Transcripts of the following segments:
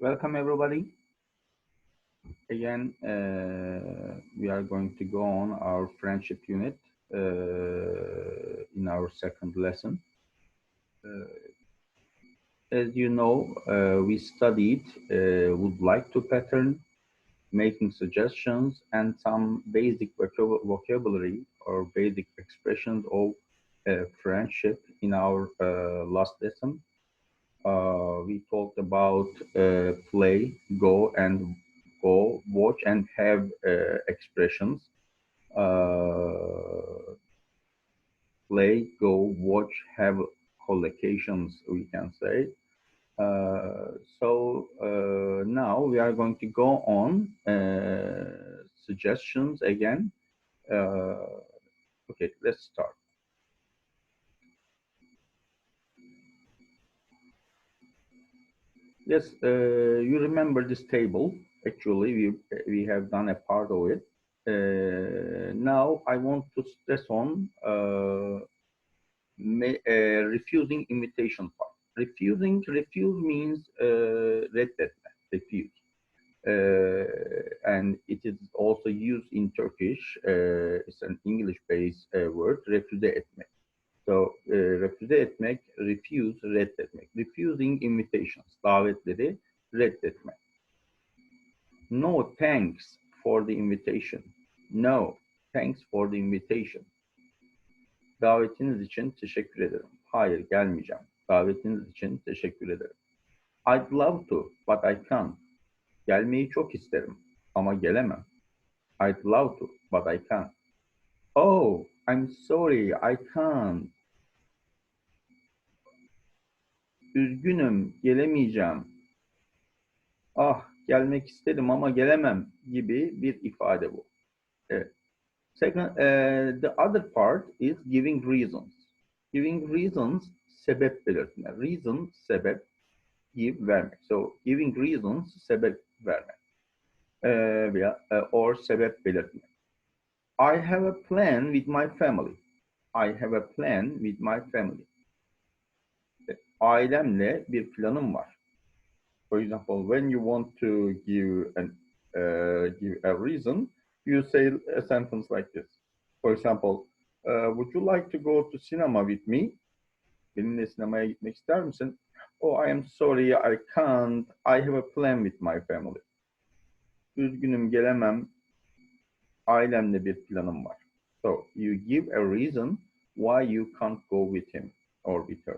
Welcome everybody. Again, we are going to go on our friendship unit in our second lesson. As you know, we studied would like to pattern, making suggestions, and some basic vocabulary or basic expressions of friendship in our last lesson. We talked about play, go, watch, and have expressions. Uh, Play, go, watch, have collocations, we can say. Now we are going to go on suggestions again. Okay, let's start. Yes, you remember this table. Actually, we have done a part of it. Now I want to stress on refusing invitation part. Refuse means reddetme, refuse. And it is also used in Turkish. It's an English-based word, refüze etmek. So, refüze etmek, refuse, reddetmek. Refusing invitations, davetleri reddetmek. No thanks for the invitation. No thanks for the invitation. Davetiniz için teşekkür ederim. Hayır, gelmeyeceğim. Davetiniz için teşekkür ederim. I'd love to, but I can't. Gelmeyi çok isterim ama gelemem. I'd love to, but I can't. Oh, I'm sorry, I can't. Üzgünüm, gelemeyeceğim. Ah, gelmek istedim ama gelemem gibi bir ifade bu. Evet. Second, the other part is giving reasons. Giving reasons, sebep belirtme. Reason, sebep, give, vermek. So, giving reasons, sebep vermek. Or sebep belirtme. I have a plan with my family. I have a plan with my family. Ailemle bir planım var. For example, when you want to give a reason, you say a sentence like this. For example, would you like to go to cinema with me? Benimle sinemaya gitmek ister misin? Oh, I am sorry, I can't. I have a plan with my family. Üzgünüm, gelemem. Ailemle bir planım var. So, you give a reason why you can't go with him or with her.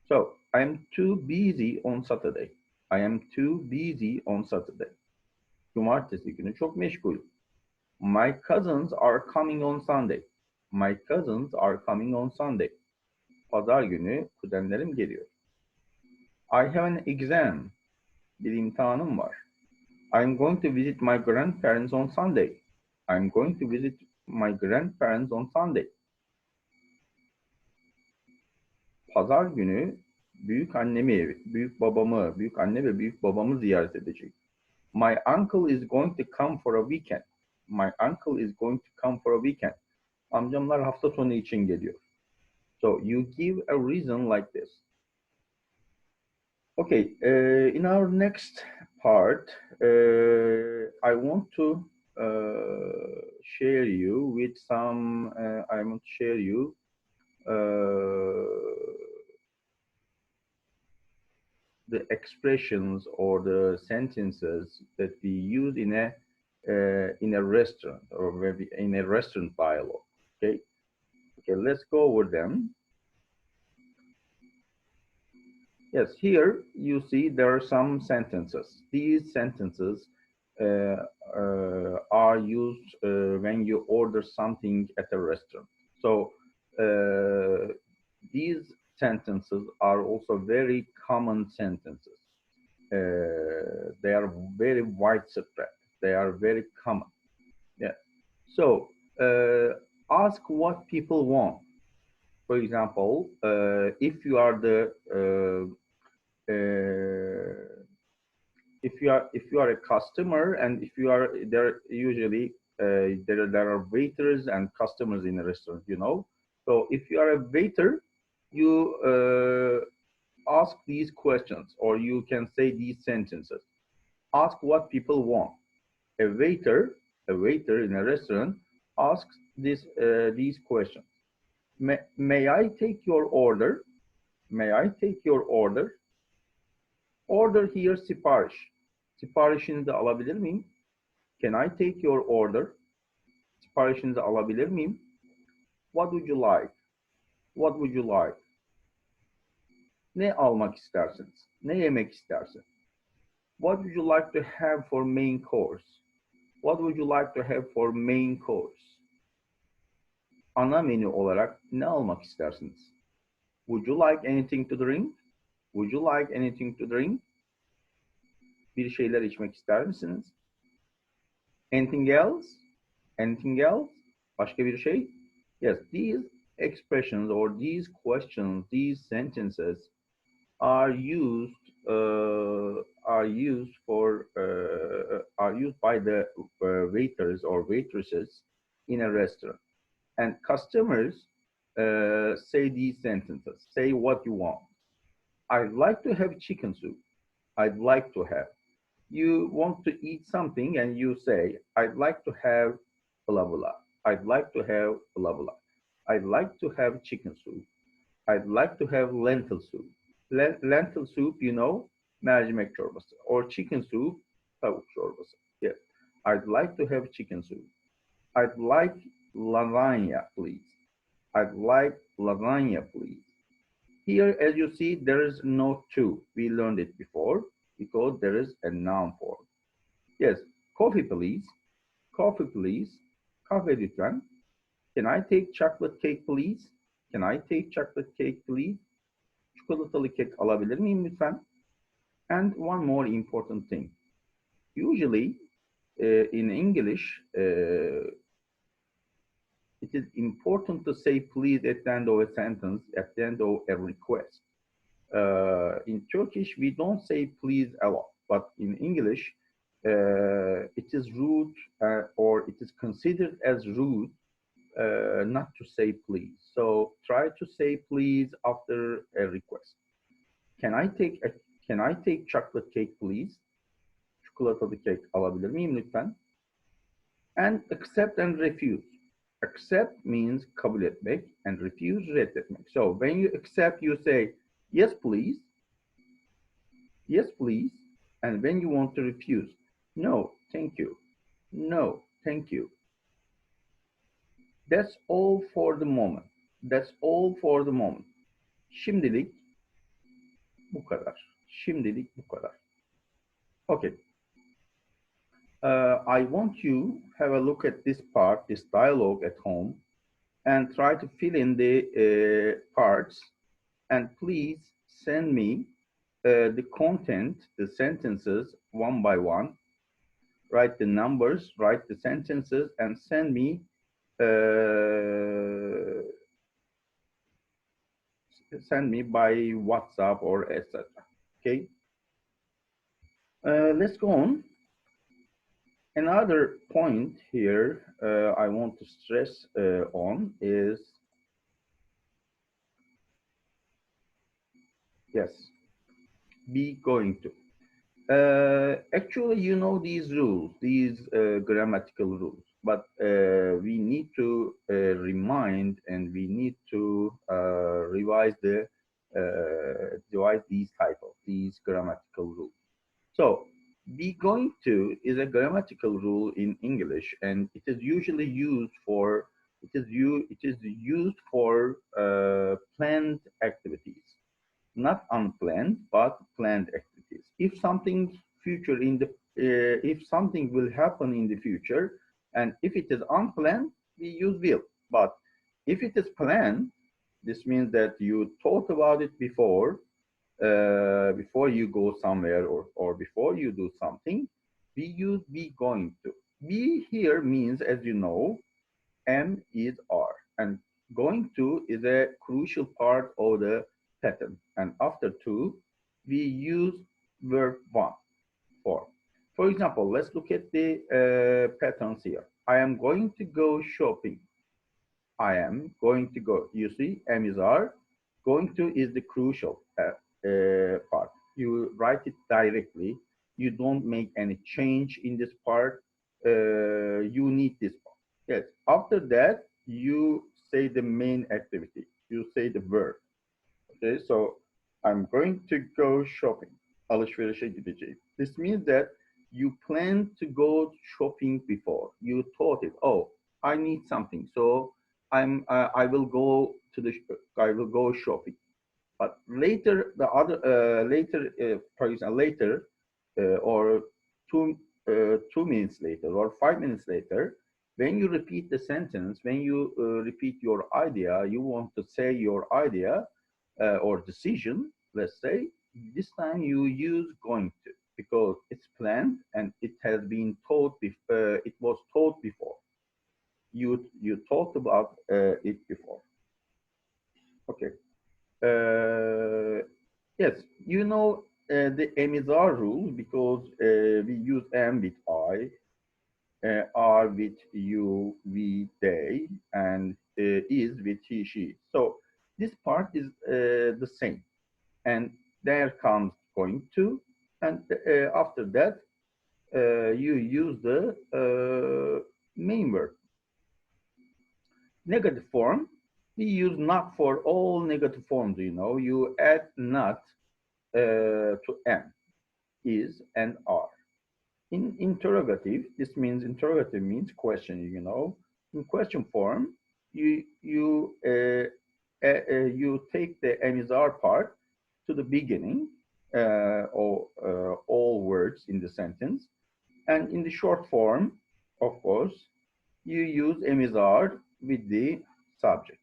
So, I am too busy on Saturday. I am too busy on Saturday. Cumartesi günü çok meşgulüm. My cousins are coming on Sunday. My cousins are coming on Sunday. Pazar günü kuzenlerim geliyor. I have an exam. Bir imtihanım var. I'm going to visit my grandparents on Sunday. I'm going to visit my grandparents on Sunday. Pazar günü büyük annemi, büyük babamı, büyük anne ve büyük babamı ziyaret edecek. My uncle is going to come for a weekend. My uncle is going to come for a weekend. Amcamlar hafta sonu için geliyor. So you give a reason like this. Okay, in our next part, I want to share you with some. I want to share you the expressions or the sentences that we use in a restaurant or maybe in a restaurant dialogue. Okay, let's go over them. Yes, here you see there are some sentences. These sentences are used when you order something at a restaurant. So these sentences are also very common sentences. They are very widespread. They are very common. Yeah. So ask what people want. For example, if you are the if you are a customer and if you are there, usually there are waiters and customers in a restaurant, you know. So if you are a waiter, you ask these questions, or you can say these sentences. Ask what people want. A waiter in a restaurant asks these questions. May I take your order? May I take your order? Order here sipariş. Siparişinizi alabilir miyim? Can I take your order? Siparişinizi alabilir miyim? What would you like? What would you like? Ne almak istersiniz? Ne yemek istersiniz? What would you like to have for main course? What would you like to have for main course? Ana menü olarak ne almak istersiniz? Would you like anything to drink? Would you like anything to drink? Bir şeyler içmek ister misiniz? Anything else? Anything else? Başka bir şey? Yes, these expressions or these questions, these sentences are used by the waiters or waitresses in a restaurant, and customers say these sentences. Say what you want. I'd like to have chicken soup. I'd like to have. You want to eat something and you say, I'd like to have blah blah. I'd like to have blah blah. I'd like to have chicken soup. I'd like to have lentil soup. Lentil soup, you know, mercimek çorbası. Or chicken soup, tavuk çorbası. Yes. I'd like to have chicken soup. I'd like lasagna, please. I'd like lasagna, please. Here, as you see, there is no to. We learned it before because there is a noun form. Yes, coffee, please. Coffee, please. Kahve lütfen. Can I take chocolate cake, please? Can I take chocolate cake, please? Çikolatalı kek alabilir miyim lütfen? And one more important thing. Usually, in English, it is important to say please at the end of a sentence, at the end of a request. In Turkish, we don't say please a lot, but in English, it is rude or it is considered as rude not to say please. So try to say please after a request. Can I take chocolate cake, please? Çikolatalı kek alabilir miyim lütfen? And accept and refuse. Accept means kabul etmek and refuse reddetmek. So when you accept, you say yes please. Yes please. And when you want to refuse, no, thank you. No, thank you. That's all for the moment. That's all for the moment. Şimdilik bu kadar. Şimdilik bu kadar. Okay. I want you have a look at this part, this dialogue at home, and try to fill in the parts. And please send me the content, the sentences one by one. Write the numbers, write the sentences, and send me by WhatsApp or etc. Okay. Let's go on. Another point here I want to stress on is, yes, be going to. Actually, you know these rules, these grammatical rules, but we need to remind and we need to revise these these grammatical rules. So, be going to is a grammatical rule in English, and it is usually used for planned activities, not unplanned but planned activities. If something will happen in the future, and if it is unplanned, we use will. But if it is planned, this means that you thought about it before you go somewhere or before you do something, we use be going to. Be here means, as you know, am, is, are, and going to is a crucial part of the pattern. And after to, we use verb one form. For example, let's look at the patterns here. I am going to go shopping. I am going to go. You see, am is are. Going to is the crucial part. You write it directly. You don't make any change in this part. You need this part. Yes. After that, you say the main activity. You say the verb. Okay. So I'm going to go shopping. Alışverişe gideceğim. This means that you plan to go shopping before. You thought it. Oh, I need something. So I will go to I will go shopping. But later, the other for example, later or 2 minutes later or 5 minutes later, when you repeat the sentence, when you repeat your idea, you want to say your idea or decision. Let's say this time you use going to because it's planned and it has been taught. It was taught before. You talked about it before. Okay. Yes, you know the MSR rule because we use M with I, R with you, we, they, and is with he, she. So this part is the same. And there comes going to, and after that, you use the main verb. Negative form, we use not for all negative forms, you know. You add not to M, is, and are. In interrogative, this means interrogative means question, you know. In question form, you take the M is are part to the beginning or all words in the sentence. And in the short form, of course, you use M is are with the subject.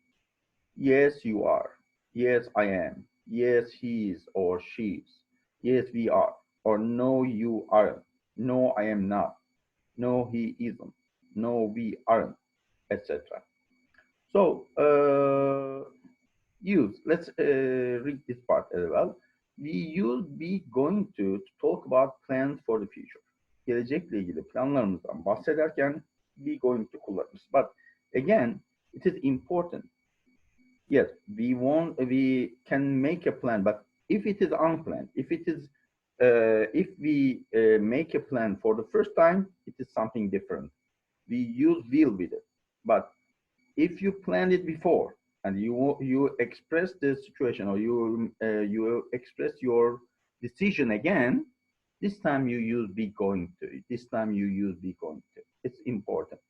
Yes, you are. Yes, I am. Yes, he is or she is. Yes, we are. Or no, you aren't. No, I am not. No, he isn't. No, we aren't, etc. So, use. Let's read this part as well. We will be going to talk about plans for the future. Gelecekle ilgili planlarımızdan bahsederken we going to kullanırız. But again, it is important. Yes, we can make a plan, but if it is unplanned, if it is if we make a plan for the first time, it is something different. We use will with it. But if you planned it before and you express the situation or you express your decision again, this time you use be going to. This time you use be going to. It's important.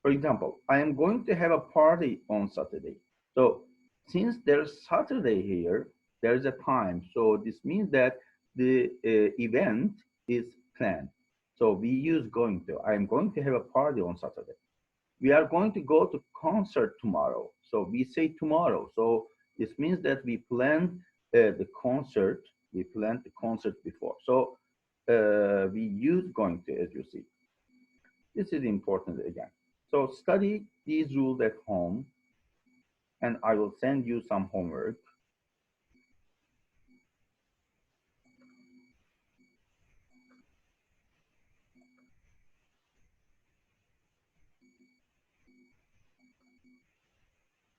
For example, I am going to have a party on Saturday. So since there's Saturday here, there's a time. So this means that the event is planned. So we use going to. I am going to have a party on Saturday. We are going to go to concert tomorrow. So we say tomorrow. So this means that we planned the concert. We planned the concert before. So we use going to, as you see. This is important again. So study these rules at home, and I will send you some homework.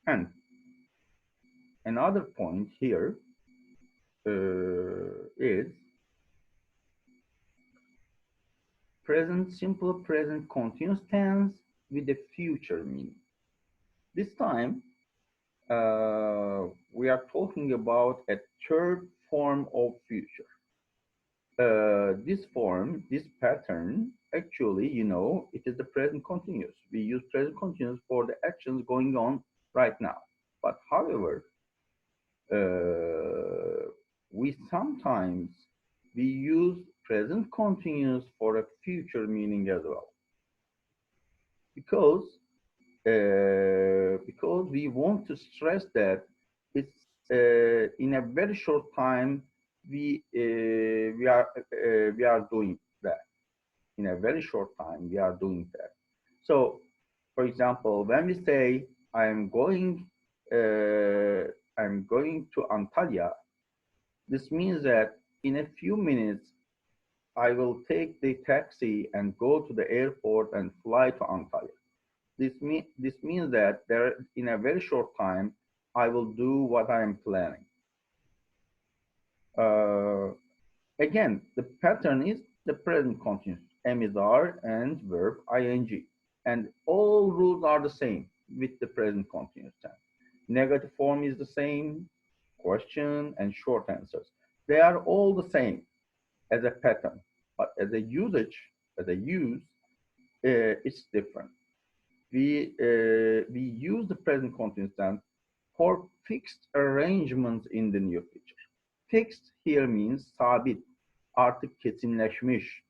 And another point here is present simple present continuous tense with the future meaning. This time, we are talking about a third form of future. This form, this pattern, actually, you know, it is the present continuous. We use present continuous for the actions going on right now. But however, we sometimes we use present continuous for a future meaning as well. Because we want to stress that it's in a very short time we are doing that. In a very short time we are doing that. So, for example, when we say I'm going to Antalya, this means that in a few minutes I will take the taxi and go to the airport and fly to Antalya. This means that in a very short time, I will do what I am planning. Again, the pattern is the present continuous. Am is are and verb ing. And all rules are the same with the present continuous tense. Negative form is the same, question and short answers. They are all the same as a pattern, but as a usage, as a use, it's different. We use the present continuous tense for fixed arrangements in the near future. Fixed here means sabit, artık kesinleşmiş,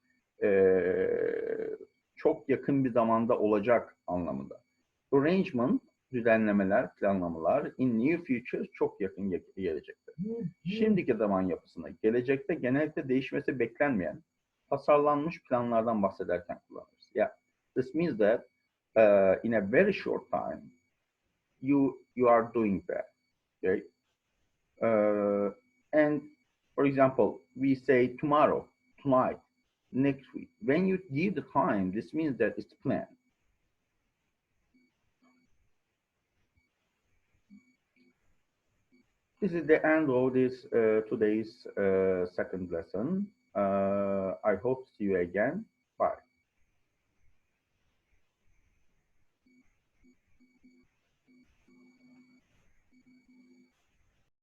çok yakın bir zamanda olacak anlamında. Arrangement, düzenlemeler, planlamalar, in near future, çok yakın gelecekte. Şimdiki zaman yapısında, gelecekte genellikle değişmesi beklenmeyen, tasarlanmış planlardan bahsederken kullanırız. Yeah, this means that in a very short time, you are doing that, okay? And for example, we say tomorrow, tonight, next week. When you give the time, this means that it's planned. This is the end of this today's second lesson. I hope to see you again.